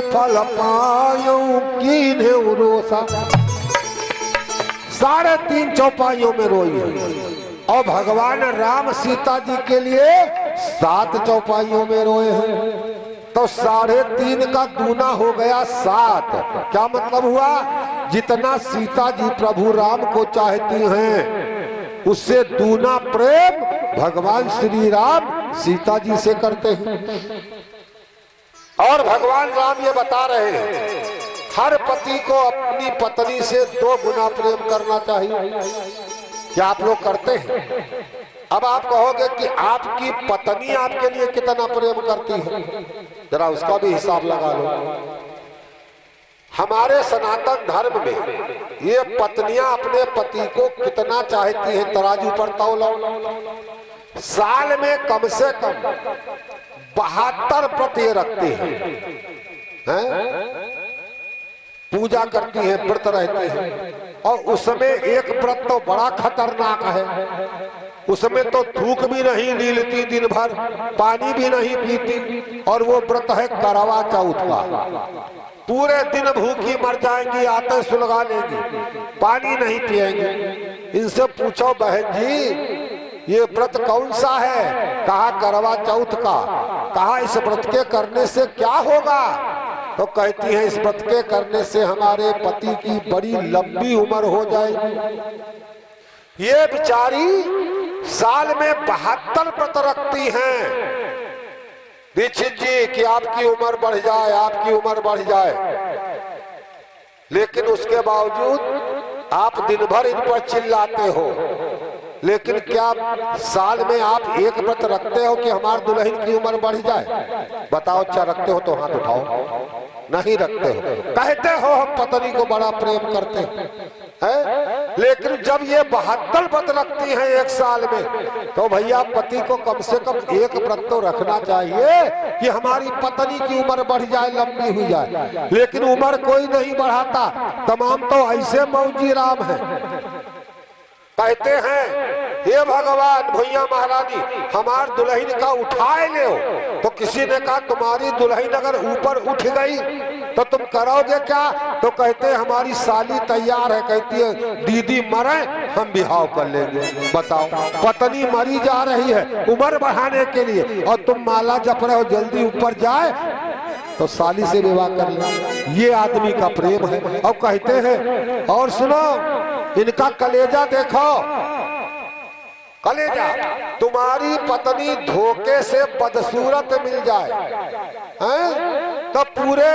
फल पायो कीन्हे रोसा। 3.5 चौपाइयों में रोई है और भगवान राम सीता जी के लिए 7 चौपाइयों में रोए हैं। तो 3.5 का दूना हो गया 7। क्या मतलब हुआ? जितना सीता जी प्रभु राम को चाहती हैं उससे दूना प्रेम भगवान श्री राम सीता जी से करते हैं। और भगवान राम ये बता रहे हैं हर पति को अपनी पत्नी से 2 गुना प्रेम करना चाहिए। क्या आप लोग करते हैं? अब आप कहोगे कि आपकी पत्नी आपके लिए कितना प्रेम करती है, जरा उसका भी हिसाब लगा लो। हमारे सनातन धर्म में ये पत्नियां अपने पति को कितना चाहती हैं तराजू पर तौलो। साल में कम से कम 72 व्रत ये रखती हैं, पूजा करती हैं, व्रत रहती हैं। और उसमें एक व्रत तो बड़ा खतरनाक है, उसमें तो थूक भी नहीं लीलती, दिन भर पानी भी नहीं पीती। और वो व्रत है करवा चौथ का। पूरे दिन भूखी मर जाएंगी, आते सुलगा लेंगी, पानी नहीं पिएंगे। इनसे पूछो बहन जी ये व्रत कौन सा है? कहा करवा चौथ का। कहा इस व्रत के करने से क्या होगा? तो कहती है इस व्रत के करने से हमारे पति की बड़ी लंबी उम्र हो जाएगी। ये बेचारी साल में 72 व्रत रखती हैं दीक्षित जी कि आपकी उम्र बढ़ जाए, आपकी उम्र बढ़ जाए। लेकिन उसके बावजूद आप दिन भर इन पर चिल्लाते हो। लेकिन क्या साल में आप एक व्रत रखते हो कि हमारे दुल्हन की उम्र बढ़ जाए? बताओ, अच्छा रखते हो तो हाथ उठाओ। नहीं रखते हो। कहते हो हम पत्नी को बड़ा प्रेम करते हैं, लेकिन जब ये 72 व्रत रखती हैं एक साल में, तो भैया पति को कम से कम एक व्रत तो रखना चाहिए कि हमारी पत्नी की उम्र बढ़ जाए, लंबी हुई जाए। लेकिन उम्र कोई नहीं बढ़ाता, तमाम तो ऐसे मौजी राम है। कहते हैं हे भगवान भैया महारानी हमार दुल्हन का उठाए ले हो। तो किसी ने कहा तुम्हारी दुल्हन अगर ऊपर उठ गई तो तुम करोगे क्या? तो कहते हैं हमारी साली तैयार है, कहती है दीदी मरे हम बिहाव कर लेंगे। बताओ, पत्नी मरी जा रही है उम्र बढ़ाने के लिए और तुम माला जप रहे हो जल्दी ऊपर जाए तो साली से विवाह कर ले। ये आदमी का प्रेम है। और कहते हैं और सुनो इनका कलेजा देखो, कलेजा। तुम्हारी पत्नी धोखे से बदसूरत मिल जाए हैं तो पूरे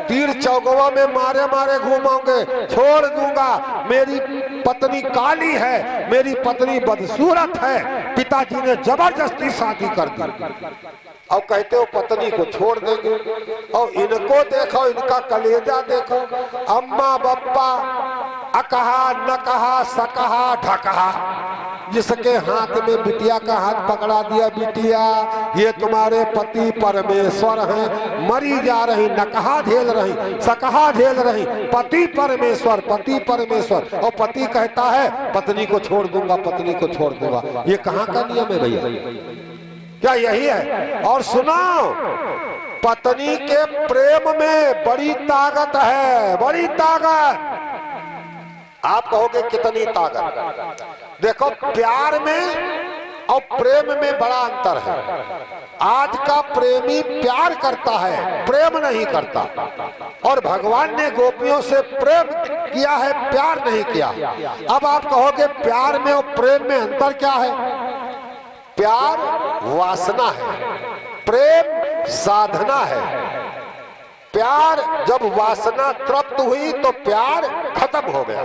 तीर चौगवा में मारे मारे घूमोगे, छोड़ दूंगा, मेरी पत्नी काली है, मेरी पत्नी बदसूरत है, पिताजी ने जबरदस्ती शादी कर दी। और कहते हो पत्नी को छोड़ देंगे। और इनको देखो, इनका कलेजा देखो। अम्मा बप्पा अकहा न कहा सकहा ढकहा, जिसके हाथ में बिटिया का हाथ पकड़ा दिया, बिटिया ये तुम्हारे पति परमेश्वर हैं, मरी जा रही, नकहा झेल रही, सकहा झेल रही, पति परमेश्वर, पति परमेश्वर। और पति कहता है पत्नी को छोड़ दूंगा, पत्नी को छोड़ दूंगा। ये कहाँ का नियम है भैया? क्या यही है? और सुनो पत्नी के प्रेम में बड़ी ताकत है, बड़ी ताकत। आप कहोगे कितनी ताकत? देखो प्यार में और प्रेम में बड़ा अंतर है। आज का प्रेमी प्यार करता है, प्रेम नहीं करता। और भगवान ने गोपियों से प्रेम किया है, प्यार नहीं किया। अब आप कहोगे प्यार में और प्रेम में अंतर क्या है? प्यार वासना है, प्रेम साधना है। प्यार जब वासना तृप्त हुई तो प्यार खत्म हो गया।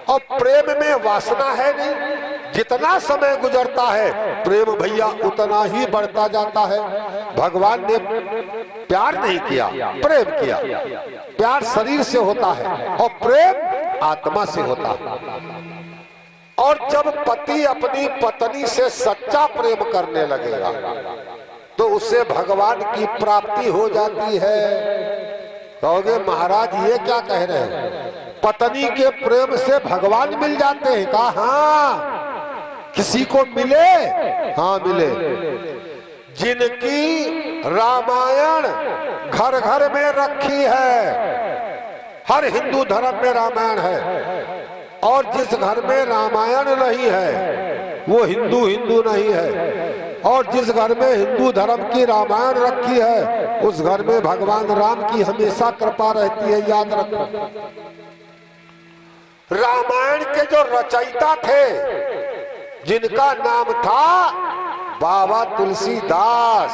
और प्रेम में वासना है नहीं, जितना समय गुजरता है प्रेम भैया उतना ही बढ़ता जाता है। भगवान ने प्यार नहीं किया, प्रेम किया। प्यार शरीर से होता है और प्रेम आत्मा से होता है। और जब पति अपनी पत्नी से सच्चा प्रेम करने लगेगा तो उससे भगवान की प्राप्ति हो जाती है। कहोगे महाराज ये क्या कह रहे हैं? पत्नी के प्रेम से भगवान मिल जाते हैं? कहा हाँ, किसी को मिले? हाँ मिले। जिनकी रामायण घर घर में रखी है, हर हिंदू धर्म में रामायण है, और जिस घर में रामायण नहीं है वो हिंदू हिंदू नहीं है, और जिस घर में हिंदू धर्म की रामायण रखी है उस घर में भगवान राम की हमेशा कृपा रहती है, याद रखो। रामायण के जो रचयिता थे जिनका नाम था बाबा तुलसीदास,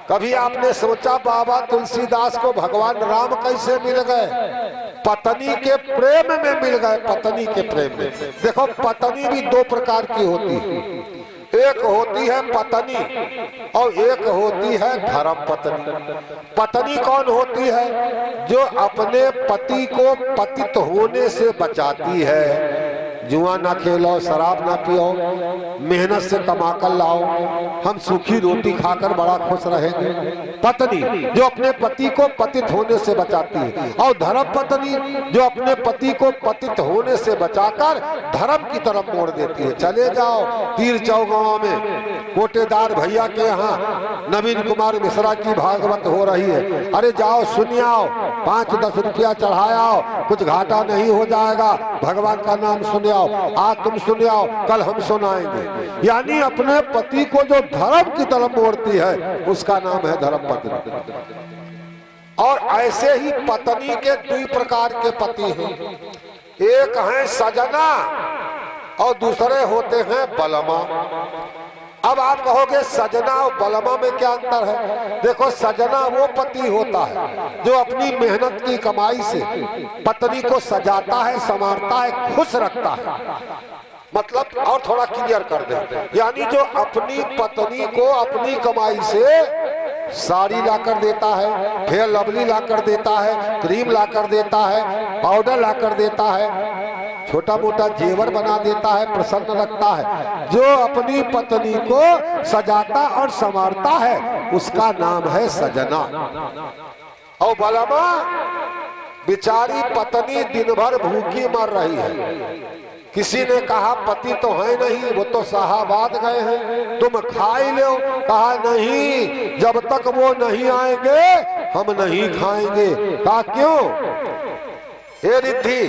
कभी आपने सोचा बाबा तुलसीदास को भगवान राम कैसे मिल गए? पत्नी के प्रेम में मिल गए, पत्नी के प्रेम में। देखो पत्नी भी दो प्रकार की होती है, एक होती है पत्नी और एक होती है धर्म पत्नी। पत्नी कौन होती है? जो अपने पति को पतित होने से बचाती है, जुआ ना खेलो, शराब ना पियो, मेहनत से कमा कर लाओ, हम सूखी रोटी खाकर बड़ा खुश रहेंगे। पत्नी जो अपने पति को पतित होने से बचाती है, और धर्म पत्नी जो अपने पति को पतित होने से बचाकर धर्म की तरफ मोड़ देती है। चले जाओ तीर चौगांव में कोटेदार भैया के यहाँ नवीन कुमार मिश्रा की भागवत हो रही है, अरे जाओ सुन आओ, 5-10 रुपया चढ़ाओ, कुछ घाटा नहीं हो जाएगा, भगवान का नाम सुन आओ, आज तुम सुन आओ कल हम सुनाएंगे। यानी अपने पति को जो धर्म की तरफ मोड़ती है उसका नाम है धर्म पत्नी। और ऐसे ही पत्नी के 2 प्रकार के पति हैं, एक है सजना और दूसरे होते हैं बलमा। अब आप कहोगे सजना और बलमा में क्या अंतर है? देखो सजना वो पति होता है जो अपनी मेहनत की कमाई से पत्नी को सजाता है, संवारता है, खुश रखता है। मतलब और थोड़ा क्लियर कर दे, यानी जो अपनी पत्नी को अपनी कमाई से साड़ी लाकर देता है, फेयर लवली लाकर देता है, क्रीम लाकर देता है, पाउडर लाकर देता है, छोटा मोटा जेवर बना देता है, प्रसन्न रखता है, जो अपनी पत्नी को सजाता और संवारता है उसका नाम है सजना। और बलमा बेचारी पत्नी दिन भर भूखी मर रही है, किसी ने कहा पति तो है नहीं, वो तो शाहाबाद गए हैं, तुम खा ही लो। कहा नहीं, जब तक वो नहीं आएंगे हम नहीं खाएंगे। कहा क्यों? हे रिद्धि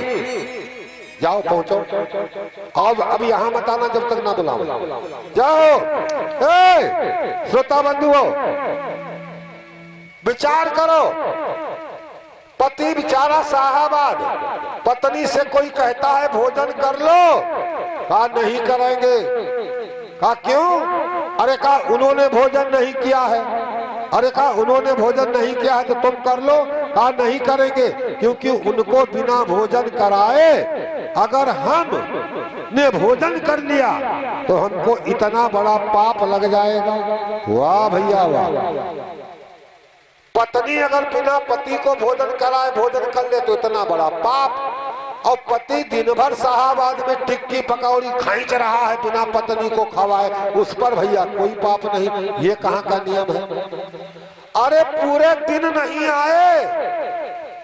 जाओ पहुंचो, अब यहाँ मत आना जब तक ना बुलाओ, जाओ। श्रोता बंधुओं विचार करो, पति बेचारा शाहाबाद, पत्नी से कोई कहता है भोजन कर लो, कहा नहीं करेंगे। कहा क्यों? अरे कहा उन्होंने भोजन नहीं किया है। अरे कहा उन्होंने भोजन नहीं किया है तो तुम कर लो। कहा नहीं करेंगे, क्योंकि उनको बिना भोजन कराए अगर हम ने भोजन कर लिया तो हमको इतना बड़ा पाप लग जाएगा। वाह भैया वाह। पत्नी अगर बिना पति को भोजन कराए भोजन कर ले तो इतना बड़ा पाप, और पति दिन भर शाहाबाद में टिक्की पकौड़ी खींच रहा है बिना पत्नी को खवाए, उस पर भैया कोई पाप नहीं। ये कहाँ का नियम है? अरे पूरे दिन नहीं आए,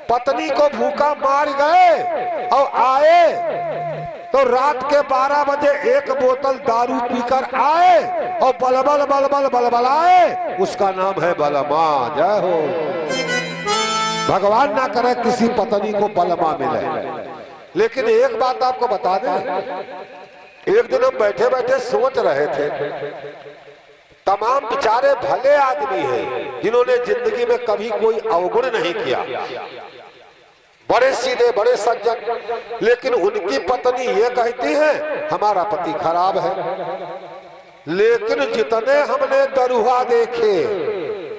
पत्नी को भूखा मार गए और आए तो रात के 12 बजे 1 बोतल दारू पीकर आए और बलबल बलबल बलबलाए, उसका नाम है बलमा। जय हो। भगवान ना करे किसी पत्नी को बलमा मिले। लेकिन एक बात आपको बता दें, एक दिन हम बैठे बैठे सोच रहे थे, तमाम बेचारे भले आदमी हैं जिन्होंने जिंदगी में कभी कोई अवगुण नहीं किया, बड़े सीधे बड़े सज्जन, लेकिन उनकी पत्नी ये कहती है हमारा पति खराब है। लेकिन जितने हमने दरुहा देखे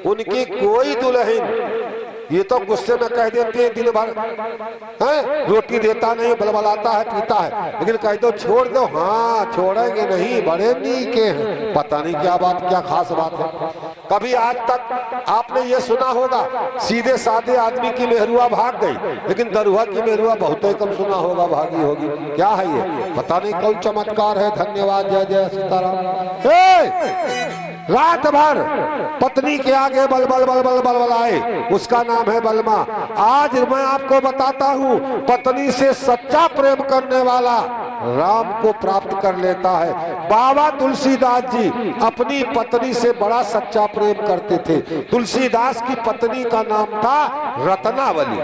उनकी कोई दुल्हन ये तो गुस्से में कह देती है दिन भर है, रोटी देता नहीं, बलबलाता है, पीता है, लेकिन कह दो छोड़ दो, हाँ छोड़ेंगे नहीं, बड़े नीके हैं। पता नहीं क्या बात, क्या खास बात है। कभी आज तक आपने ये सुना होगा सीधे साधे आदमी की मेहरुआ भाग गई, लेकिन दरुहा की मेहरुआ बहुत ही कम सुना होगा भागी होगी। क्या है ये? पता नहीं कौन चमत्कार है। धन्यवाद, जय जय सीताराम। रात भर पत्नी के आगे बल बल बल बल बल बलाए, उसका नाम है बलमा। आज मैं आपको बताता हूँ, पत्नी से सच्चा प्रेम करने वाला राम को प्राप्त कर लेता है। बाबा तुलसीदास जी अपनी पत्नी से बड़ा सच्चा प्रेम करते थे। तुलसीदास की पत्नी का नाम था रत्नावली।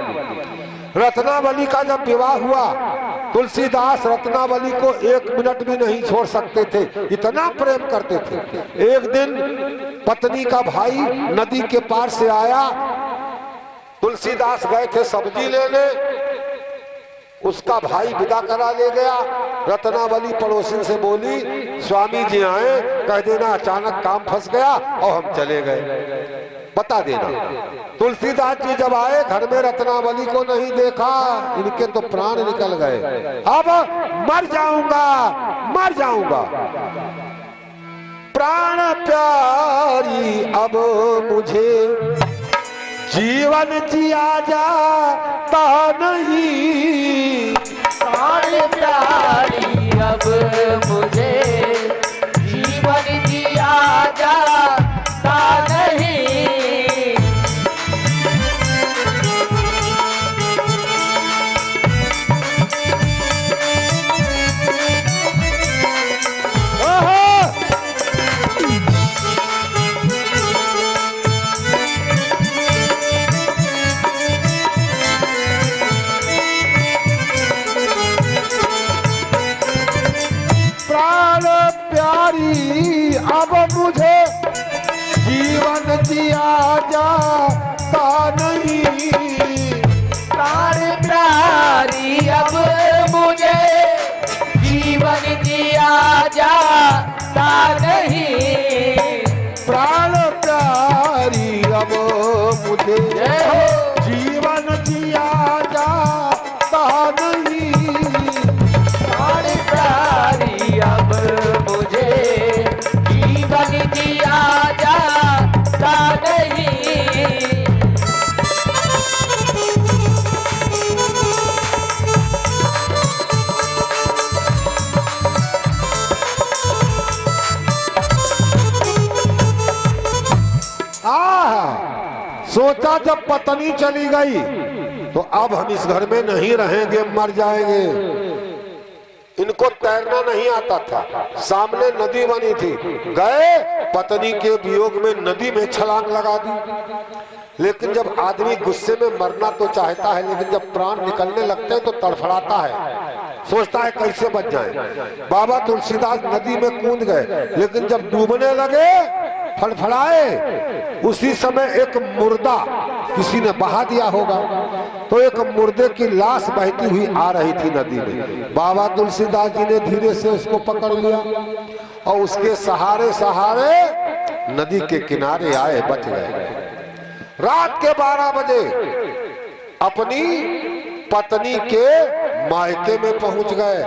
रत्नावली का जब विवाह हुआ, तुलसीदास रत्नावली को 1 मिनट भी नहीं छोड़ सकते थे, इतना प्रेम करते थे। एक दिन पत्नी का भाई नदी के पार से आया, तुलसीदास गए थे सब्जी लेने, उसका भाई विदा करा ले गया। रत्नावली पड़ोसी से बोली, स्वामी जी आए, कह देना अचानक काम फंस गया और हम चले गए, बता देना। तुलसीदास जी जब आए, घर में रत्नावली को नहीं देखा, इनके तो प्राण निकल गए। अब मर जाऊंगा, मर जाऊंगा, प्राण प्यारी अब मुझे जीवन जिया जाता नहीं, प्राण प्यारी अब मुझे जीवन जिया जाता नहीं। अब मुझे जीवन जिया जाता नहीं, प्राण प्यारी अब मुझे जीवन जिया जाता नहीं, प्राण प्यारी अब मुझे जीवन जिया जाता नहीं, प्राण प्यारी अब मुझे जीवन जिया जाता नहीं। सोचा जब पत्नी चली गई तो अब हम इस घर में नहीं रहेंगे, मर जाएंगे। इनको तैरना नहीं आता था, सामने नदी बनी थी, गए पत्नी के वियोग में नदी में छलांग लगा दी। लेकिन जब आदमी गुस्से में मरना तो चाहता है, लेकिन जब प्राण निकलने लगते हैं तो तड़फड़ाता है, सोचता है कैसे बच जाए। बाबा तुलसीदास नदी में कूद गए, लेकिन जब डूबने लगे फड़फड़ाए, उसी समय एक मुर्दा किसी ने बहा दिया होगा, तो एक मुर्दे की लाश बहती हुई आ रही थी नदी में। बाबा तुलसीदास जी ने धीरे से उसको पकड़ लिया और उसके सहारे सहारे नदी के किनारे आए, बच गए। रात के 12 बजे अपनी पत्नी के मायके में पहुंच गए।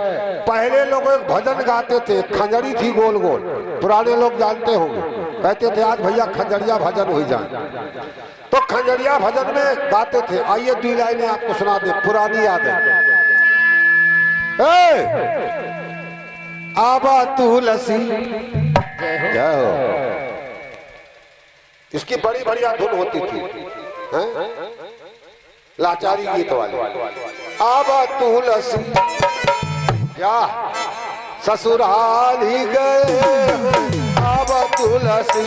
पहले लोग एक भजन गाते थे, खंजरी थी गोल गोल, पुराने लोग जानते होंगे, कहते थे आज भैया खंजरिया भजन हो जाए, तो खंजरिया भजन में गाते थे। आइए 2 लाइनें आपको सुना दे, पुरानी यादें। आबा तुलसी जय हो, इसकी बड़ी बढ़िया धुन होती थी, हैं? लाचारी गीत वाले। आबा तुलसी क्या ससुराल ही गए, आबा तुलसी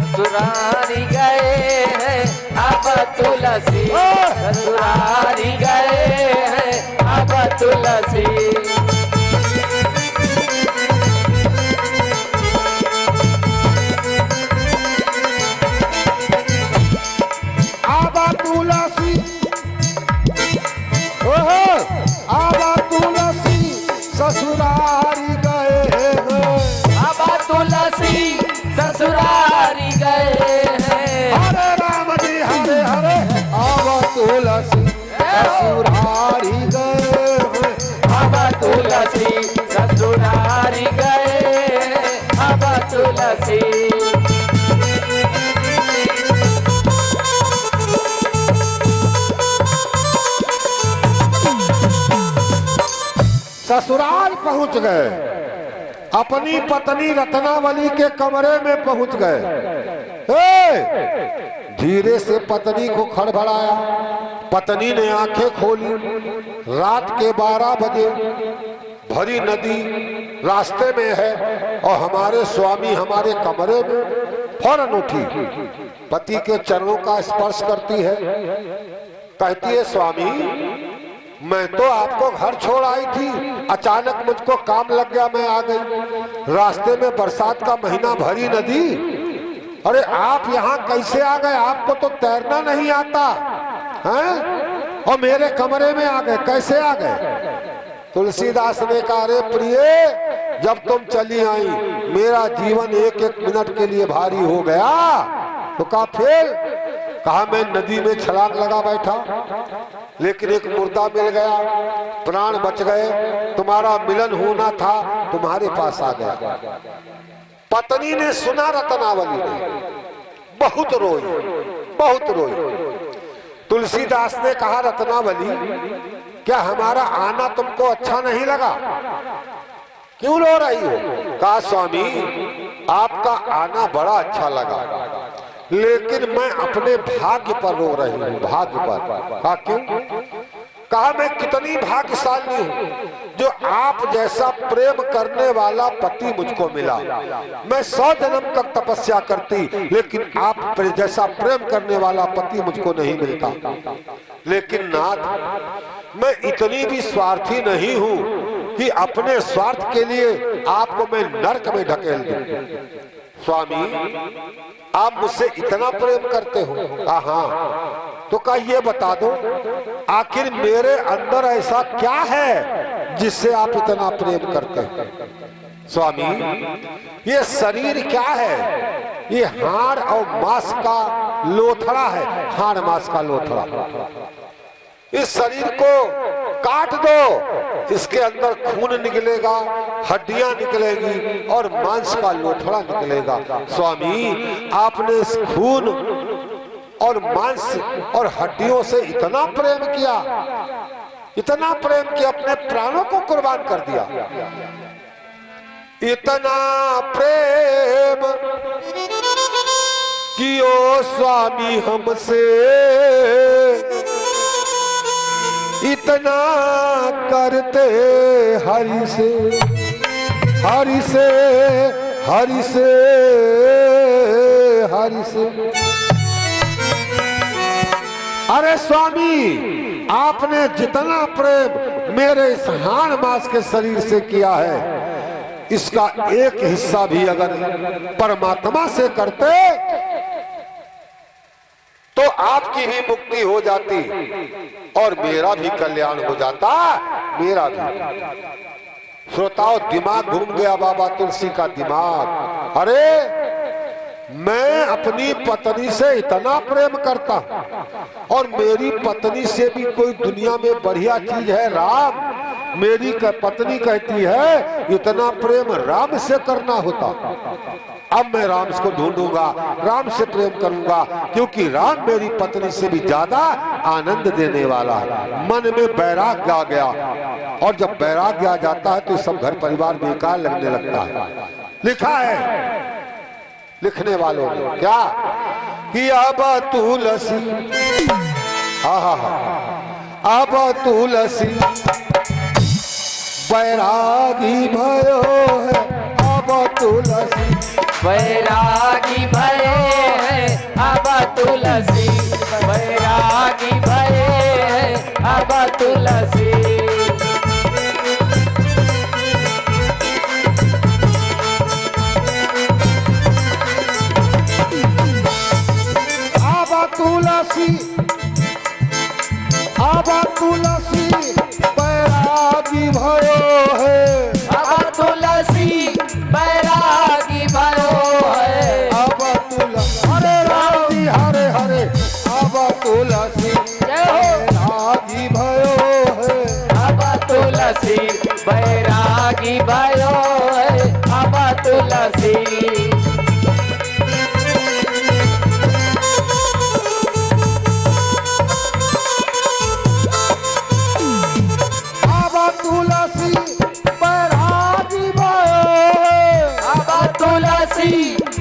ससुरारी गए हैं अब तुलसी, ससुरारी गए हैं अब तुलसी। आबा तुलसी, ओहो आबा तुलसी ससुरारी गए हैं, अब तुलसी ससुरारी गए हैं। हरे राम जी हरे हरे, आबा तुलसी ससुरारी गए हैं, अब तुलसी ससुरारी गए हैं अब तुलसी। ससुराल पहुंच गए, अपनी पत्नी रत्नावली के कमरे में पहुंच गए। धीरे से पत्नी को खड़बड़ाया, पत्नी ने आंखें खोली। रात के 12 बजे भरी नदी रास्ते में है और हमारे स्वामी हमारे कमरे में फौरन उठी, पति के चरणों का स्पर्श करती है, कहती है स्वामी मैं तो आपको घर छोड़ आई थी, अचानक मुझको काम लग गया, मैं आ गई। रास्ते में बरसात का महीना, भरी नदी, अरे आप यहाँ कैसे आ गए? आपको तो तैरना नहीं आता हैं? और मेरे कमरे में आ गए, कैसे आ गए? तुलसीदास ने कहा अरे प्रिय, जब तुम चली आई मेरा जीवन एक एक मिनट के लिए भारी हो गया। तो कहा फिर? कहा मैं नदी में छलांग लगा बैठा, लेकिन एक मुर्दा मिल गया, प्राण बच गए, तुम्हारा मिलन होना था, तुम्हारे पास आ गया। पत्नी ने सुना, रत्नावली ने बहुत रोई, बहुत रोई। तुलसीदास ने कहा रत्नावली क्या हमारा आना तुमको अच्छा नहीं लगा? क्यों रो रही हो? कहा स्वामी आपका आना बड़ा अच्छा लगा, लेकिन मैं अपने भाग्य पर रो रही हूँ, भाग्य पर। कहा क्यों? कहा मैं कितनी भाग्यशाली हूँ जो आप जैसा प्रेम करने वाला पति मुझको मिला। मैं 100 जन्म तक तपस्या करती, लेकिन आप जैसा प्रेम करने वाला पति मुझको नहीं मिलता। लेकिन नाथ मैं इतनी भी स्वार्थी नहीं हूँ कि अपने स्वार्थ के लिए आपको मैं नरक में ढकेल दूं। स्वामी आप मुझसे इतना प्रेम करते हो? कहा हाँ। तो कहा ये बता दो आखिर मेरे अंदर ऐसा क्या है जिससे आप इतना प्रेम करते हो? स्वामी ये शरीर क्या है? ये हाड़ और मांस का लोथड़ा है, हाड़ मांस का लोथड़ा। इस शरीर को काट दो, इसके अंदर खून निकलेगा, हड्डियां निकलेगी और मांस का लोथड़ा निकलेगा। स्वामी आपने इस खून और मांस और हड्डियों से इतना प्रेम किया, इतना प्रेम किया, अपने प्राणों को कुर्बान कर दिया। इतना प्रेम कियो स्वामी हमसे, इतना करते हरि से, हरि से, हरि से, हरि से। अरे स्वामी आपने जितना प्रेम मेरे इस हाड़ मांस के शरीर से किया है, इसका एक हिस्सा भी अगर परमात्मा से करते तो आपकी भी मुक्ति हो जाती और मेरा भी कल्याण हो जाता, मेरा भी। श्रोताओं दिमाग घूम गया बाबा तुलसी का दिमाग। अरे मैं अपनी पत्नी से इतना प्रेम करता हूं और मेरी पत्नी से भी कोई दुनिया में बढ़िया चीज है राम। मेरी पत्नी कहती है इतना प्रेम राम से करना होता। अब मैं राम को ढूंढूंगा, राम से प्रेम करूंगा, क्योंकि राम मेरी पत्नी से भी ज्यादा आनंद देने वाला है। मन में वैराग्य आ गया और जब वैराग्य आ जाता है तो सब घर परिवार बेकार लगने लगता है। लिखा है लिखने वालों ने क्या कि अब तुलसी, अब तुलसी बैरागी भयो है, अब तुलसी बैरागी भये है, अब तुलसी बैरागी भये है, अब तुलसी। तुलसी अब तुलसी बैरागी भयो है, अब तुलसी बैरागी भयो है, अब तुलसी हरे राम जी हरे हरे, अब तुलसी बैरागी भयो है, अब तुलसी बैरागी भयो है, अब तुलसी।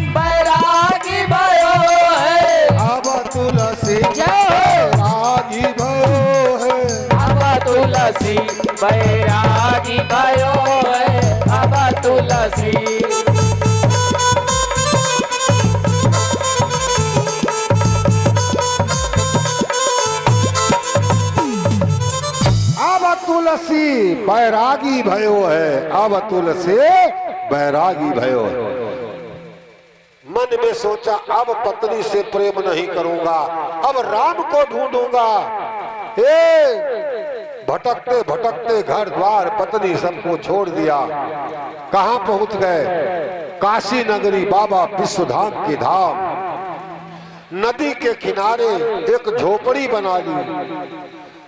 बैरागी भयो है, अब तुलसी बैरागी भयो है, अब तुलसी बैरागी भयो है अब तुलसी। अब तुलसी बैरागी भयो है, अब तुलसी बैरागी भयो है। मन में सोचा अब पत्नी से प्रेम नहीं करूंगा, अब राम को ढूंढूंगा। भटकते भटकते घर द्वार पत्नी सबको छोड़ दिया। कहां पहुंच गए? काशी नगरी बाबा विश्वधाम के धाम। नदी के किनारे एक झोपड़ी बना ली।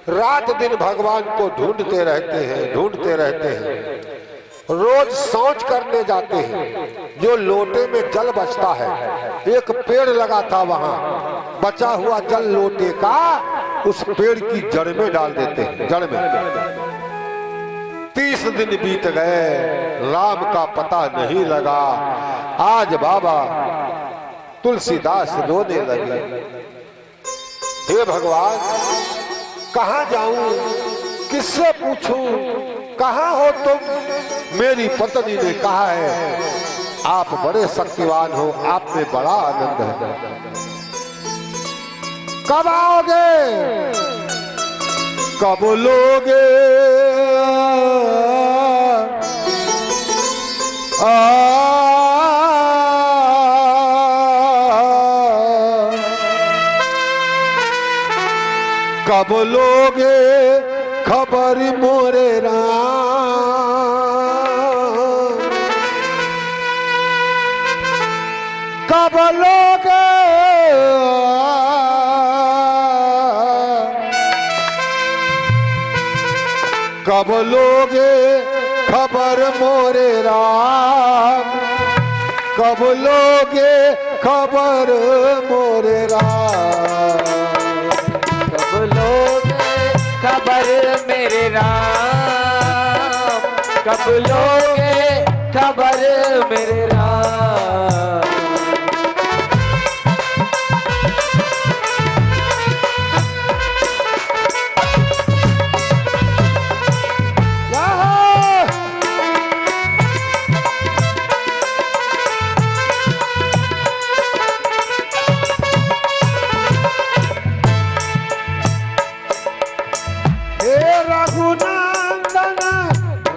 रात दिन भगवान को ढूंढते रहते हैं, ढूंढते रहते हैं। रोज शौच करने जाते हैं। जो लोटे में जल बचता है, एक पेड़ लगा था वहां, बचा हुआ जल लोटे का उस पेड़ की जड़ में डाल देते हैं, जड़ में। 30 दिन बीत गए, राम का पता नहीं लगा। आज बाबा तुलसीदास रोने लगे, हे भगवान कहाँ जाऊं, किससे पूछूं, कहाँ हो तुम? मेरी पत्नी ने कहा है आप बड़े शक्तिवान हो, आप में बड़ा आनंद है। कब आओगे, कब लोगे? कब लोगे खबर मोरे राम? कब लोगे कब लोगे खबर मोरे राम? कब लोगे खबर मोरे राम? कब लोगे खबर मेरे राम? कब लोगे खबर मेरे राम?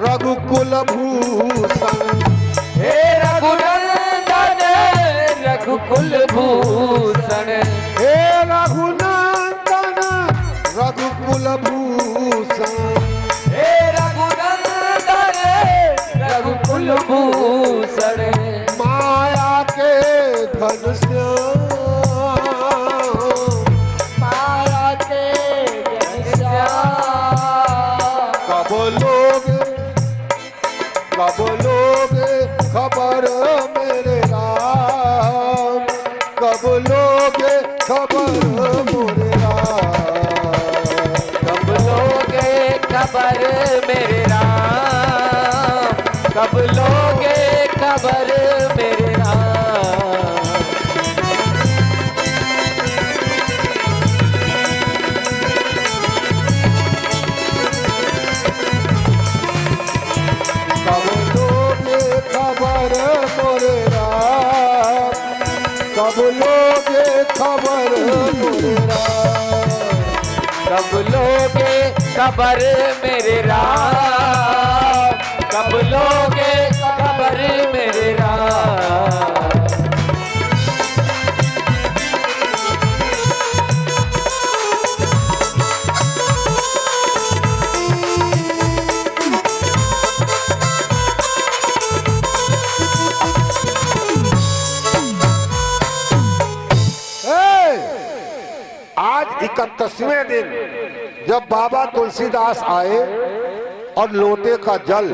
रघुकुल भूषण, हे रघुनंदन रघुकुल भूषण, हे रघुनंदन रघुकुल भूषण, हे रघुनंदन रघुकुल भूषण। माया के घन श्याम, माया के घन श्याम। कब लोगे खबर मेरे राम? कब लोगे खबर मोरे राम? कब लोगे खबर मेरे राम? कब लोगे खबर मेरे राम? कब लोगे खबर मोरे राम? कब लोगे खबर मोरे राम? कब लोगे खबर मेरे राम? कब लोगे खबर मेरे राम? आज 31वें दिन जब बाबा तुलसीदास आए और लोटे का जल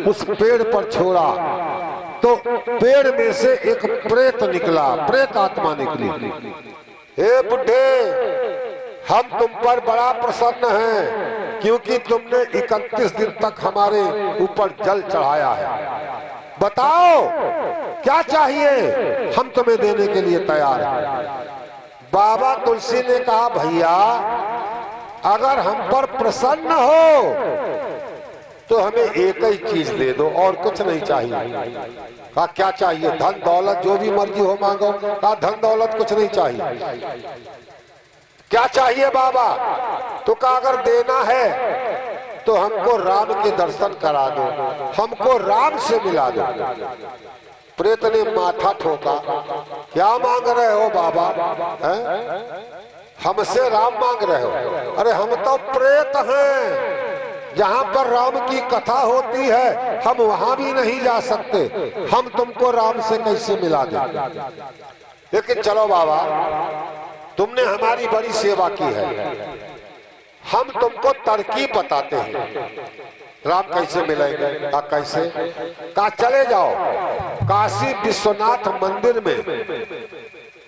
उस पेड़ पर छोड़ा तो पेड़ में से एक प्रेत निकला, प्रेत आत्मा निकली। हे बुढ़े, हम तुम पर बड़ा प्रसन्न हैं क्योंकि तुमने 31 दिन तक हमारे ऊपर जल चढ़ाया है। बताओ क्या चाहिए, हम तुम्हें देने के लिए तैयार हैं। बाबा तुलसी ने कहा भैया अगर हम पर प्रसन्न हो तो हमें एक ही चीज दे दो और कुछ नहीं चाहिए। कहा क्या चाहिए? धन दौलत जो भी मर्जी हो मांगो। कहा धन दौलत कुछ नहीं चाहिए। क्या चाहिए बाबा? तो कहा अगर देना है तो हमको राम के दर्शन करा दो, हमको राम से मिला दो। प्रेत ने माथा ठोका, क्या मांग रहे हो बाबा? हमसे राम मांग रहे हो? अरे हम तो प्रेत हैं, जहां पर राम की कथा होती है हम वहां भी नहीं जा सकते, हम तुमको राम से कैसे मिला दें? लेकिन चलो बाबा, तुमने हमारी बड़ी सेवा की है, हम तुमको तरकीब बताते हैं राम कैसे मिलेंगे। कहा कैसे? कहा चले जाओ काशी विश्वनाथ मंदिर में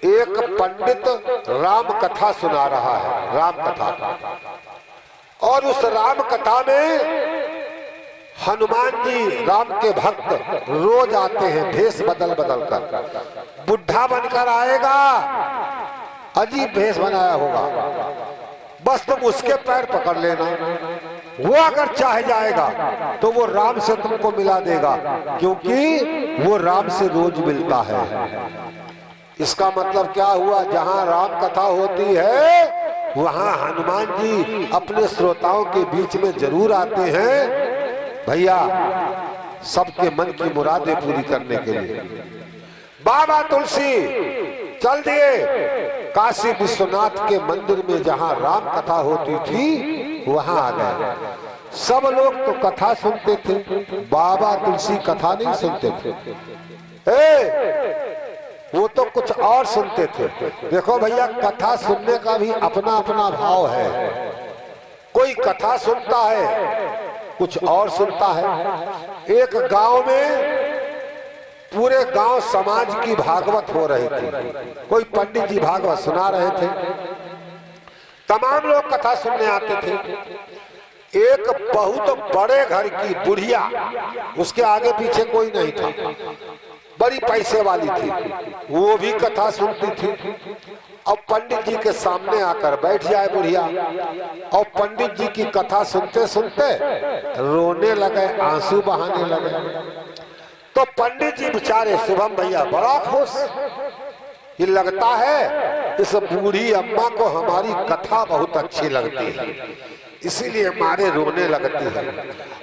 एक पंडित राम कथा सुना रहा है, राम कथा। और उस राम कथा में हनुमान जी राम के भक्त रोज आते हैं भेष बदल बदल कर। बुढ़ा बनकर आएगा, अजीब भेष बनाया होगा, बस तुम उसके पैर पकड़ लेना, वो अगर चाह जाएगा तो वो राम से तुमको मिला देगा, क्योंकि वो राम से रोज मिलता है। इसका मतलब क्या हुआ? जहां राम कथा होती है वहां हनुमान जी अपने श्रोताओं के बीच में जरूर आते हैं, भैया सबके मन की मुरादें पूरी करने के लिए। बाबा तुलसी चल दिए काशी विश्वनाथ के मंदिर में, जहां राम कथा होती थी वहां आ गए। सब लोग तो कथा सुनते थे, बाबा तुलसी कथा नहीं सुनते थे। वो तो कुछ और सुनते थे। देखो भैया, कथा सुनने का भी अपना अपना भाव है। कोई कथा सुनता है, कुछ और सुनता है। एक गांव में पूरे गांव समाज की भागवत हो रही थी, कोई पंडित जी भागवत सुना रहे थे, तमाम लोग कथा सुनने आते थे। एक बहुत बड़े घर की बुढ़िया, उसके आगे पीछे कोई नहीं था, बड़ी पैसे वाली थी, वो भी कथा सुनती थी। अब पंडित जी के सामने आकर बैठ जाए बुढ़िया, और पंडित जी की कथा सुनते सुनते रोने लगे, आंसू बहाने लगे। तो पंडित जी बेचारे शुभम भैया बड़ा खुश, ये लगता है इस बूढ़ी अम्मा को हमारी कथा बहुत अच्छी लगती है, इसीलिए हमारे रोने लगती है।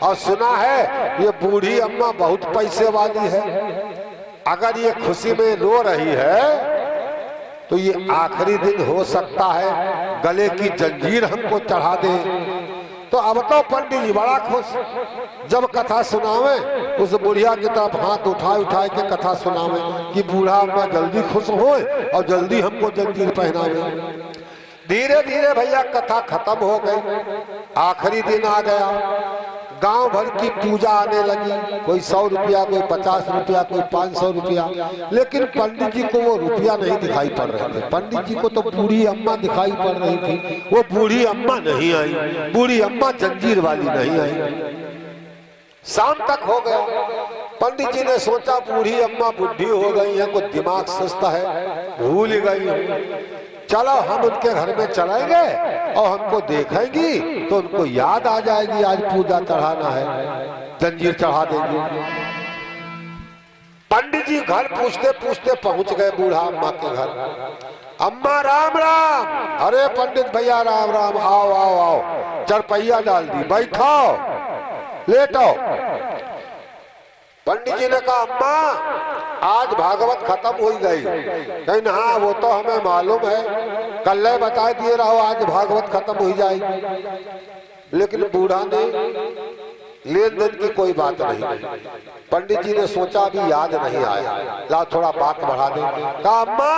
और सुना है ये बूढ़ी अम्मा बहुत पैसे वाली है, अगर ये खुशी में रो रही है तो ये आखिरी दिन हो सकता है गले की जंजीर हमको चढ़ा दे। तो अब तो पंडित जी बड़ा खुश, जब कथा सुनावे उस बुढ़िया की तरफ हाथ उठाए के कथा सुनावे कि बूढ़ा अम्मा जल्दी खुश होए और जल्दी हमको जंजीर पहनावे। धीरे धीरे भैया कथा खत्म हो गई, आखिरी दिन आ गया, गांव भर की पूजा आने लगी, कोई 100 रुपया, कोई 50 रुपया, कोई 500 रुपया, लेकिन पंडित जी को वो रुपया नहीं दिखाई पड़ रहे थे। पंडित जी को तो बूढ़ी अम्मा दिखाई पड़ रही थी, वो बूढ़ी अम्मा नहीं आई, बूढ़ी अम्मा जंजीर वाली नहीं आई। शाम तक हो गया, पंडित जी ने सोचा बूढ़ी अम्मा बुढ़ी हो गई है, कुछ दिमाग सुस्त है, भूल गई है, चलो हम उनके घर में चलेंगे और हमको देखेंगी तो उनको याद आ जाएगी आज पूजा चढ़ाना है, जंजीर चढ़ा देंगे। पंडित जी घर पूछते पूछते पहुंच गए बूढ़ा अम्मा के घर। अम्मा राम राम। अरे पंडित भैया राम राम, आओ आओ आओ, चरपैया डाल दी, बैठो लेटो। पंडित जी ने कहा अम्मा आज भागवत खत्म हो गई। कहीं हाँ वो तो हमें मालूम है, कल बता दिए रहो आज भागवत खत्म हो जाएगी, लेकिन बूढ़ा ने लेन देन की कोई बात नहीं। पंडित जी ने सोचा अभी याद नहीं आया, ला थोड़ा बात बढ़ा दे। कहा अम्मा,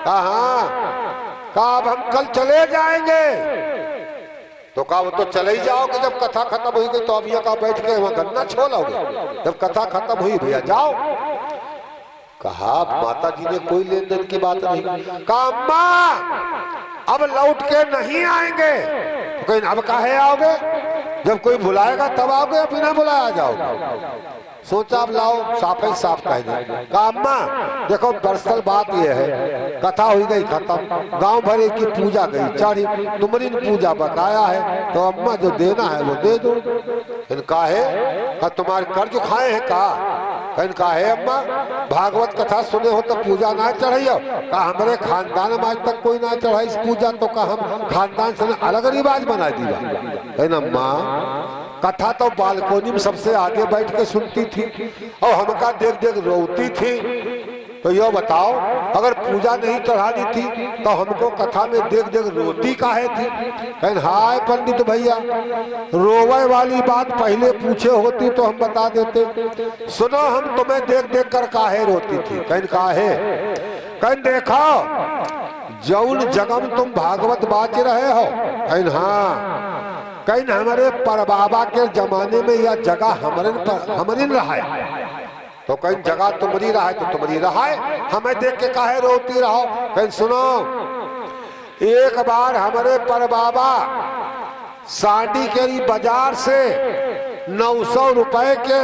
कहा कहा अब हम कल चले जाएंगे। तो कहा वो तो चले ही जाओगे, जब कथा खत्म हुई गई तो अब ये कहा बैठ के वहां गन्ना छोड़ोगे, जब कथा खत्म हुई भैया जाओ। कहा माता जी ने कोई लेन देन की बात नहीं। कहा अम्मा अब लौट के नहीं आएंगे। तो कहीं अब काहे आओगे, जब कोई बुलाएगा तब आओगे या बिना बुलाया जाओगे। सोचा अब लाओ साफ ही साफ कह दे। कहा अम्मा देखो दरअसल बात यह है, कथा हुई गई खत्म, गांव भरे की पूजा गई चढ़ी, तुम्हारी पूजा बकाया है, तो अम्मा जो देना है वो दे दो। इनका है तुम्हारे कर्ज खाए हैं का? इनका है अम्मा भागवत कथा सुने हो तो पूजा ना चढ़ाइयो का? हमारे खानदान में आज तक कोई ना चढ़ाई इस पूजा, तो का हम खानदान से अलग रिवाज बना दिया है ना अम्मा। कथा तो बालकोनी में सबसे आगे बैठ के सुनती थी और हमका देख देख रोती थी। तो यो बताओ अगर पूजा नहीं चढ़ानी थी तो हमको कथा में देख देख रोती काहे थी? कहन हाय पंडित भैया, रोवे वाली बात पहले पूछे होती तो हम बता देते। सुनो हम तुम्हें देख देख कर काहे रोती थी? कहन काहे? कहन देखो जौन जगम तुम भागवत बाज रहे हो। कहन हाँ। कहन हमारे परबाबा के जमाने में यह जगह हमारे रहा है। तो कहीं जगह तुम्हारी रहा है तो तुम्हारी रहा है, हमें देख के काहे रोती रहो? कहीं सुनो, एक बार हमारे परबाबा सांडी केरी बाजार से 900 रुपए के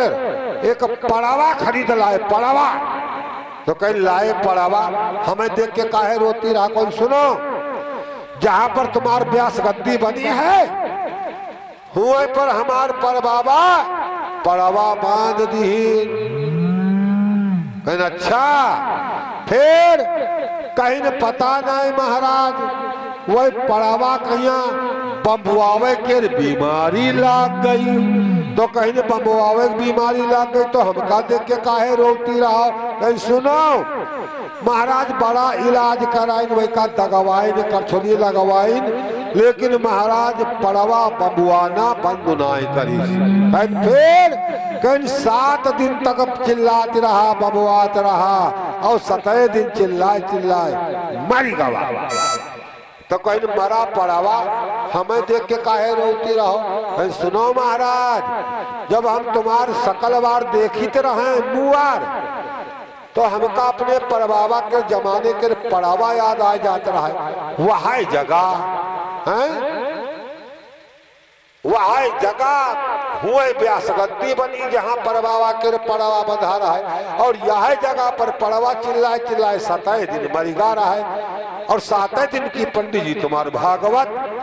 एक पड़ावा खरीद लाए। पड़ावा तो कहीं लाए पड़ावा, हमें देख के काहे रोती रहा? कोई सुनो, जहां पर तुम्हार ब्यास गद्दी बनी है हुए पर हमार परबाबा पड़ावा बांध दी। कहीं अच्छा, फिर कहीं न पता नहीं महाराज वही पड़ावा कहिया बम्बुआवे के बीमारी लाग गई। तो कहीं न बम्बुआवे की बीमारी लाग गई तो हमका देख के काहे रोती रहा? कहीं सुनो महाराज बड़ा इलाज कराइन, वही का दगवाइन करछोली लगवाइन, लेकिन महाराज पड़वा बम्बुआना बंद नहीं करी। फिर कहीं 7 दिन तक चिल्लाते रहा, बबुआत रहा और 7वें दिन चिल्लाए मर गवा। तो कहीं मरा पड़ावा, हमें देख के काहे रोती रहो? कहीं सुनो महाराज, जब हम तुम्हार सकलवार देखते रहे मुआर तो हमका अपने परबाबा के जमाने के पड़ावा याद आ जाता रहा। वह जगह है, वह जगह हुए ब्यास गद्दी बनी जहां परबाबा के पड़वा बंधा रहा है, और यह जगह पर पड़वा चिल्लाए चिल्लाए 7वें दिन मरिगा रहा है। और 7वें दिन की पंडित जी तुम्हारे भागवत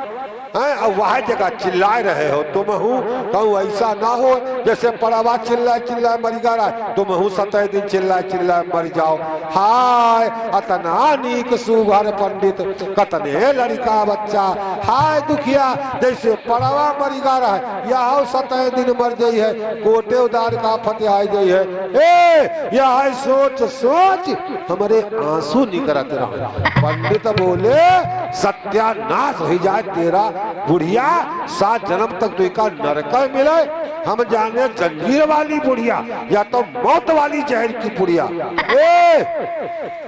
है, और वह जगह चिल्लाए रहे हो तुम हूँ। कहूँ ऐसा ना हो जैसे पड़वा चिल्लाए चिल्लाए मरिगा रहा है, तुम हूँ 7वें दिन चिल्लाए चिल्लाए मर जाओ। हाय अतना नीक सुघर पंडित कतने लड़का बच्चा, हाय दुखिया जैसे पड़वा मरिगा रहा है, यह 7वें दिन मर जाई है, कोटे उदार का फतेह आ जाई है। ए यह सोच सोच हमारे आंसू निकलत रहे। पंडित बोले सत्यानाश हो जाए तेरा बुढ़िया, 7 जन्म तक तो का नरक मिले। हम जाने जंजीर वाली बुढ़िया या तो मौत वाली जहर की बुढ़िया।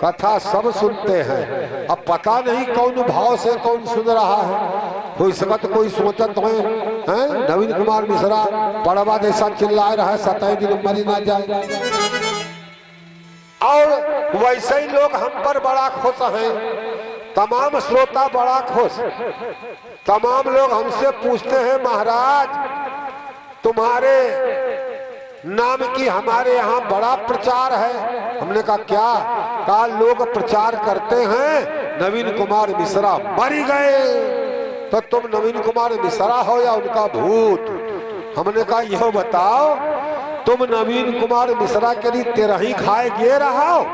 कथा सब सुनते हैं, अब पता नहीं कौन भाव से कौन सुन रहा है। कोई सकत कोई सोचत है नवीन कुमार मिश्रा पड़वा जैसा चिल्लाए रहा है 7वें दिन मरी ना जाए। और वैसे ही लोग हम पर बड़ा खुश हैं, तमाम श्रोता बड़ा खुश। तमाम लोग हमसे पूछते हैं महाराज तुम्हारे नाम की हमारे यहाँ बड़ा प्रचार है। हमने कहा क्या? कहा लोग प्रचार करते हैं नवीन कुमार मिश्रा मर गए। तो तुम नवीन कुमार मिश्रा हो या उनका भूत? हमने कहा यह बताओ तुम नवीन कुमार मिश्रा के लिए 13 खाए गे रहा हो?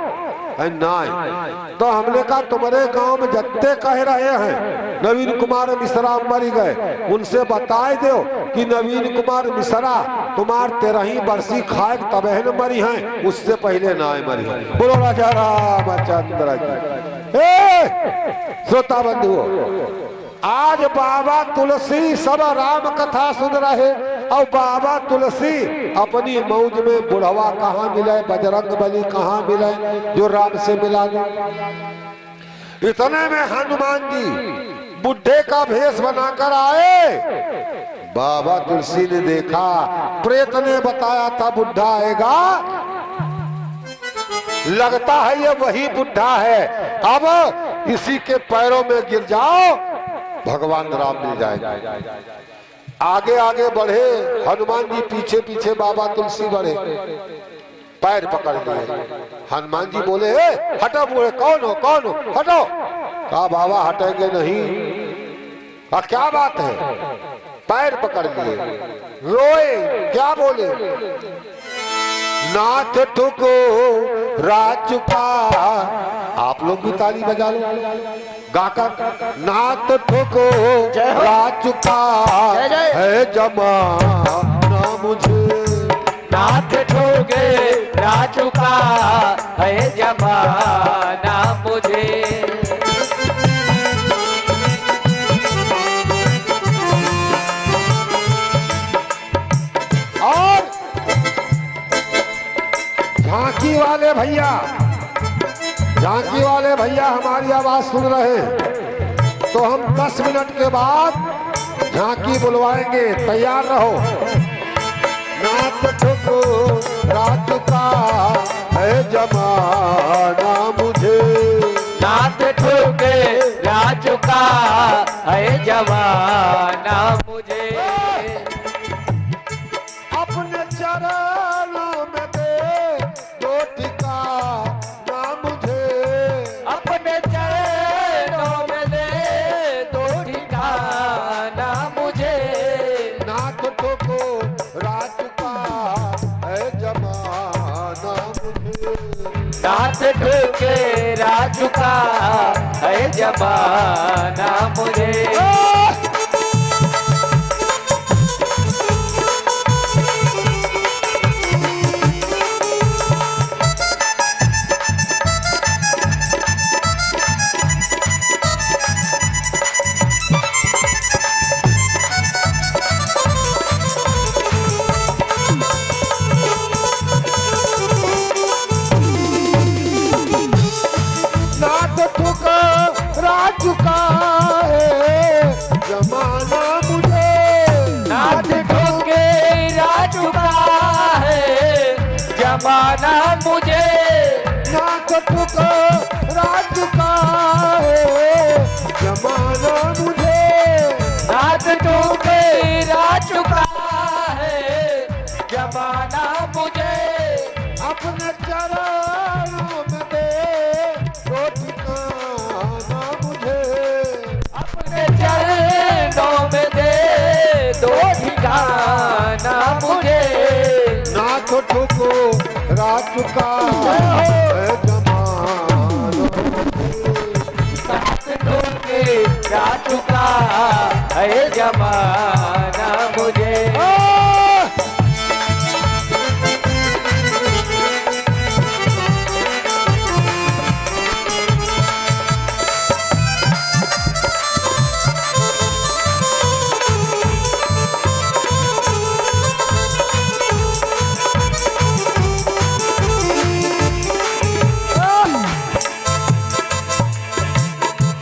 नहीं। तो हमने कहा तुम्हारे गांव में जत्ते कह रहे हैं नवीन कुमार मिश्रा मर गए, उनसे बताए दो कि नवीन कुमार मिश्रा तुम्हार 13 बरसी खाए तबे न मरी हैं, उससे पहले ना मरी है। बोलो राजा रामचंद्र जी। श्रोता बंधुओं, आज बाबा तुलसी सब राम कथा सुन रहे और बाबा तुलसी अपनी मौज में बुढ़वा कहाँ मिले, बजरंग बली कहाँ मिले जो राम से मिला दे। इतने में हनुमान जी बुढ़े का भेष बनाकर आए। बाबा तुलसी ने देखा, प्रेत ने बताया था बुढ़ा आएगा, लगता है ये वही बुढ़ा है, अब इसी के पैरों में गिर जाओ भगवान राम मिल जाएगा। आगे आगे बढ़े हनुमान जी, पीछे पीछे बाबा तुलसी बढ़े, पैर पकड़ लिए। हनुमान जी बोले हटो, बोले कौन हो कौन हो, हटो। कहा बाबा हटेंगे नहीं। क्या बात है? पैर पकड़ लिए, रोए, क्या बोले? नाथ ठुको राचुका। आप लोग भी ताली बजा लो गाकर। नाथ ठुको राचुका है जमाना मुझे। नाथ ठोके राचुका है जमाना मुझे। और झांकी वाले भैया, झांकी वाले भैया हमारी आवाज सुन रहे हैं तो हम 10 मिनट के बाद झांकी बुलवाएंगे, तैयार रहो। नाथ ठुको राचुका है जमाना मुझे। नाथ ठोके राचुका है जमाना मुझे। अपने चरणों में दे दो ठिकाना मुझे। अपने चरणों में दे दो ठिकाना मुझे। नाथ ठुको राचुका है जमाना मुझे। नाथ ठोके राचुका है जमाना मुझे। नाथ ठुको राचुका है जमाना मुझे। नाथ ठोके राचुका है जमाना मुझे। नाथ ठुको राचुका है जमाना मुझे। नाथ ठोके राचुका है जमाना मुझे। अपने चरणों में दे दो ठिकाना मुझे। अपने चरणों में दे दो ठिकाना मुझे। नाथ ठुको राचुका है जमाना मुझे। नाथ ठोके राचुका है जमाना मुझे।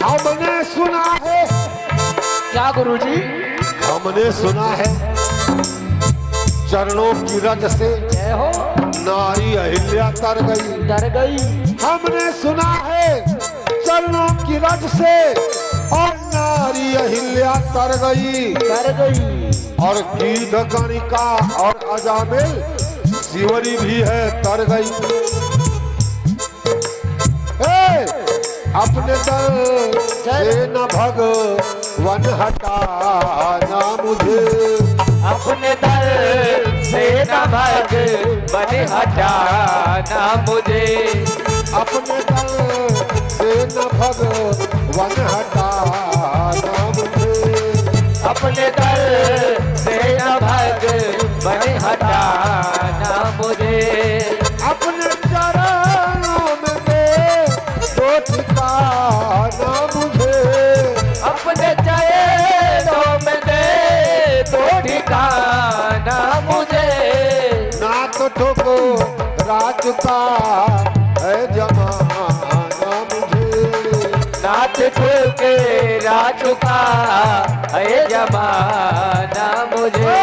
हमने सुना है, क्या गुरुजी? हमने सुना है चरणों की रज से जय हो। नारी अहिल्या तर गई। डर गई। हमने सुना है चरणों की रज से और नारी अहिल्या तर गई। डर गई। और गीध गणिका और अजामिल शिवरी भी है तर गई। अपने दल से न भगवन हटाना मुझे। अपने दर से न भगवन हटाना मुझे। अपने दल से न भगवन हटाना मुझे। अपने दर से न भगवन हटाना मुझे। अपने चरणों में दे दो ठिकाना मुझे। अपने चरणों में दे दो ठिकाना मुझे। नाथ ठुको राचुका है जमाना मुझे। नाथ ठोके राचुका है जमाना मुझे।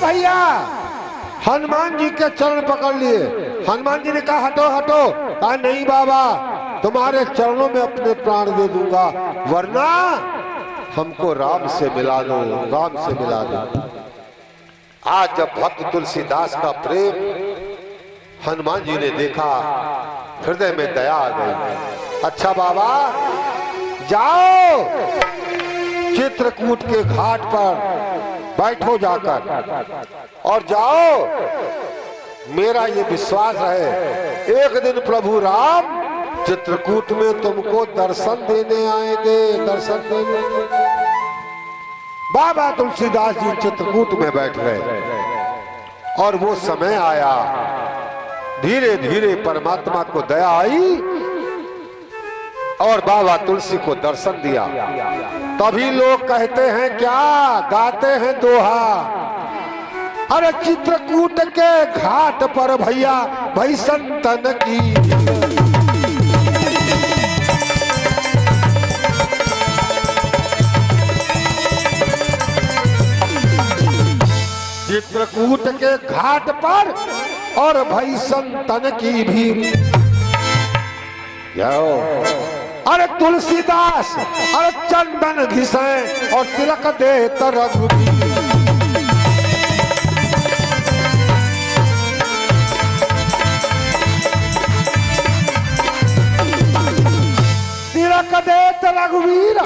भैया हनुमान जी के चरण पकड़ लिए। हनुमान जी ने कहा हटो हटो। कहा नहीं बाबा, तुम्हारे चरणों में अपने प्राण दे दूंगा, वरना हमको राम से मिला दो, राम से मिला दो। आज जब भक्त तुलसीदास का प्रेम हनुमान जी ने देखा, हृदय में दया आ गई। अच्छा बाबा, जाओ चित्रकूट के घाट पर बैठो जाकर, और जाओ, मेरा ये विश्वास है एक दिन प्रभु राम चित्रकूट में तुमको दर्शन देने आएंगे, दर्शन देने। बाबा तुलसीदास जी चित्रकूट में बैठ गए, और वो समय आया, धीरे धीरे परमात्मा को दया आई और बाबा तुलसी को दर्शन दिया। तभी लोग कहते हैं, क्या गाते हैं दोहा, अरे चित्रकूट के घाट पर भैया भई संतन की, चित्रकूट के घाट पर और भई संतन की भी। जाओ, अरे तुलसीदास अरे चंदन घिसे और तिलक दे रघुबीर, तिलक देत रघुवीर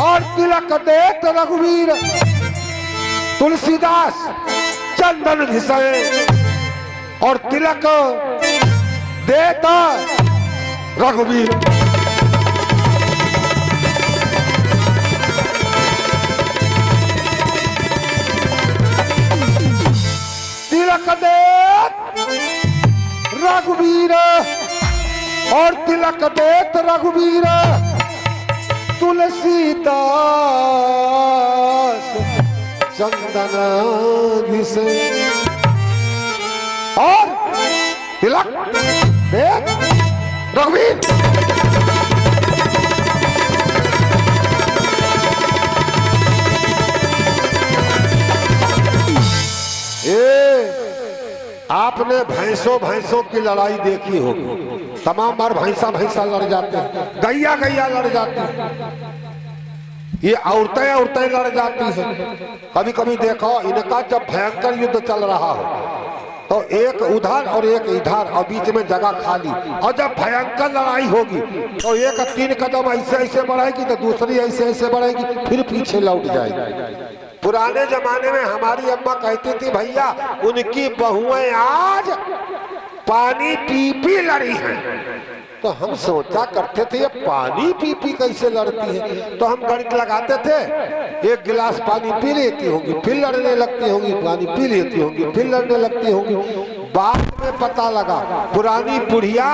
और तिलक देत रघुवीर। तुलसीदास चंदन घिसे और तिलक देता रघुवीर। तिलक देत रघुवीर और तिलक देत रघुवीर। तुलसीदास चंदन घिसे और तिलक देत रघुवीर। आपने भैंसों की लड़ाई देखी होगी, तमाम बार भैंसा लड़ जाते हैं, गैया लड़ जाती है, ये औरतें लड़ जाती हैं। कभी कभी देखो, इनका जब भयंकर युद्ध चल रहा हो तो एक उधर और एक इधर और बीच में जगह खाली, और जब भयंकर लड़ाई होगी तो एक 3 कदम ऐसे बढ़ेगी तो दूसरी ऐसे बढ़ेगी, फिर पीछे लौट जाएगी। पुराने जमाने में हमारी अम्मा कहती थी, भैया उनकी बहुएं आज पानी पी लड़ी हैं। तो हम सोचा करते थे, ये पानी पी कैसे लड़ती है। तो हम गणित लगाते थे, एक गिलास पानी पी लेती होंगी, फिर लड़ने लगती होंगी, पानी पी लेती होंगी, फिर लड़ने लगती होंगी। बाद में पता लगा, पुरानी बुढ़िया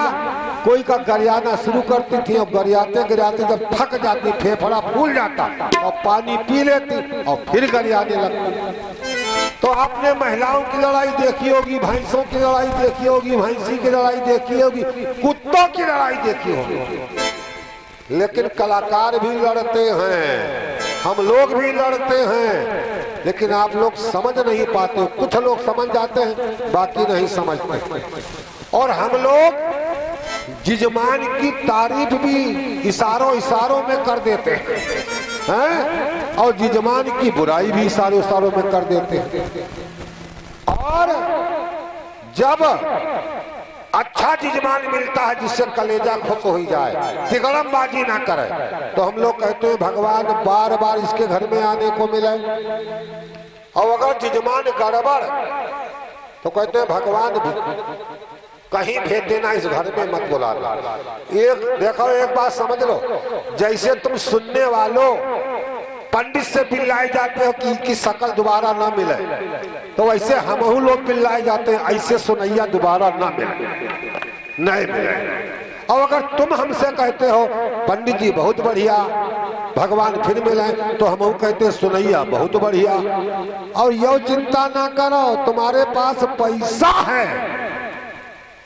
कोई का गरियाना शुरू करती थी, और गरियाते जब थक जाती, फेफड़ा फूल जाता और पानी पी लेती और फिर गरियाने लगती। तो आपने महिलाओं की लड़ाई देखी होगी, भैंसों की लड़ाई देखी होगी, भैंसी की लड़ाई देखी होगी, कुत्तों की लड़ाई देखी होगी। लेकिन कलाकार भी लड़ते हैं, हम लोग भी लड़ते हैं, लेकिन आप लोग समझ नहीं पाते। कुछ लोग समझ जाते हैं, बाकी नहीं समझते। और हम लोग जिजमान की तारीफ भी इशारों में कर देते हैं, और जिजमान की बुराई भी इशारों में कर देते हैं। और जब अच्छा जिजमान मिलता है जिससे कलेजा खुश हो जाए, तिगड़मबाजी ना करे, तो हम लोग कहते हैं भगवान बार बार इसके घर में आने को मिले। और अगर जिजमान गड़बड़ तो कहते हैं भगवान कहीं भेज देना, इस घर में मत बुलाना। एक देखो, एक बात समझ लो, जैसे तुम सुनने वालों पंडित से पिल्लाए जाते हो कि इनकी शकल दोबारा ना मिले, तो वैसे हमहू लोग पिल्लाए जाते हैं, ऐसे सुनैया दोबारा ना मिले, नहीं मिले। और अगर तुम हमसे कहते हो पंडित जी बहुत बढ़िया, भगवान फिर मिले, तो हम कहते हैं सुनैया बहुत बढ़िया। और यो चिंता ना करो, तुम्हारे पास पैसा है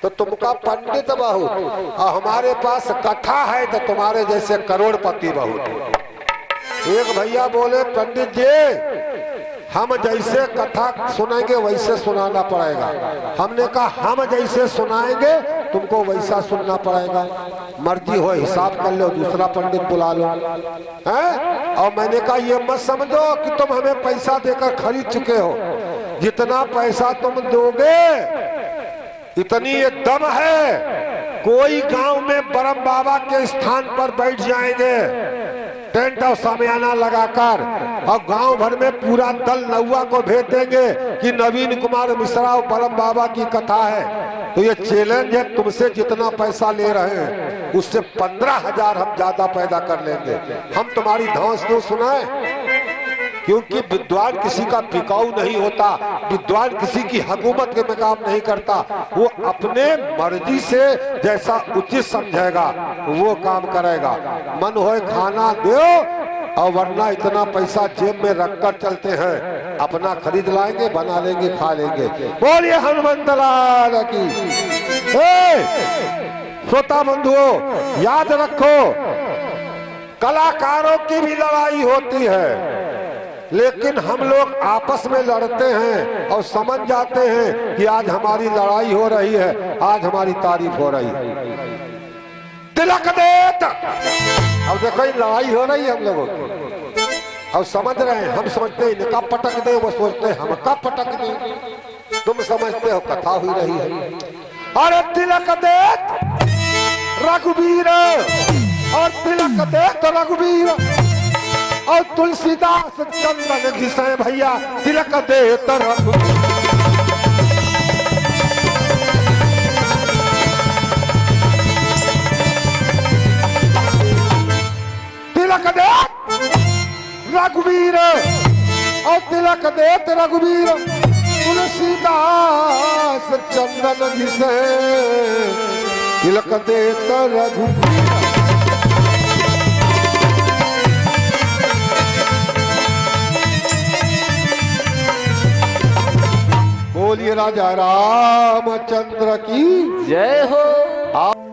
तो तुमका पंडित बहुत, और हमारे पास कथा है तो तुम्हारे जैसे करोड़पति बहुत। एक भैया बोले, पंडित जी हम जैसे कथा सुनाएंगे वैसे सुनाना पड़ेगा। हमने कहा हम जैसे सुनाएंगे तुमको वैसा सुनना पड़ेगा। मर्जी हो हिसाब कर लो, दूसरा पंडित बुला लो, हैं? और मैंने कहा ये मत समझो कि तुम हमें पैसा देकर खरीद चुके हो। जितना पैसा तुम दोगे इतनी ये दम है, कोई गांव में ब्रह्म बाबा के स्थान पर बैठ जाएंगे टेंट और सामियाना लगाकर, और गांव भर में पूरा दल नौवा को भेज देंगे कि नवीन कुमार मिश्रा और ब्रह्म बाबा की कथा है। तो ये चैलेंज है, तुमसे जितना पैसा ले रहे हैं उससे 15,000 हम ज्यादा पैदा कर लेंगे। हम तुम्हारी धौंस क्यों सुनाए? क्योंकि विद्वान किसी का बिकाऊ नहीं होता, विद्वान किसी की हुकूमत के में काम नहीं करता। वो अपने मर्जी से जैसा उचित समझेगा वो काम करेगा। मन होए खाना दो, और वरना इतना पैसा जेब में रखकर चलते हैं, अपना खरीद लाएंगे, बना लेंगे, खा लेंगे। बोलिए हनुमंत लाल की। श्रोता बंधुओं, याद रखो कलाकारों की भी लड़ाई होती है, लेकिन हम लोग आपस में लड़ते हैं और समझ जाते हैं कि आज हमारी लड़ाई हो रही है, आज हमारी तारीफ हो रही है। तिलक देत, अब देखो ये लड़ाई हो रही है हम लोगों की, और समझ रहे हैं। हम समझते हैं इनका पटक दे, वो सोचते हैं हमका पटक दे। तुम समझते हो कथा हुई रही है। अरे तिलक देत रघुवीर, और तिलक देत रघुवीर, और तुलसीदास चंदन घिसे भैया तिलक देत रघुवीर। तिलक देत रघुवीर, और तिलक देत रघुवीर, तुलसीदास चंदन घिसे तिलक देत रघुवीर। बोलिए राजा रामचंद्र की जय हो।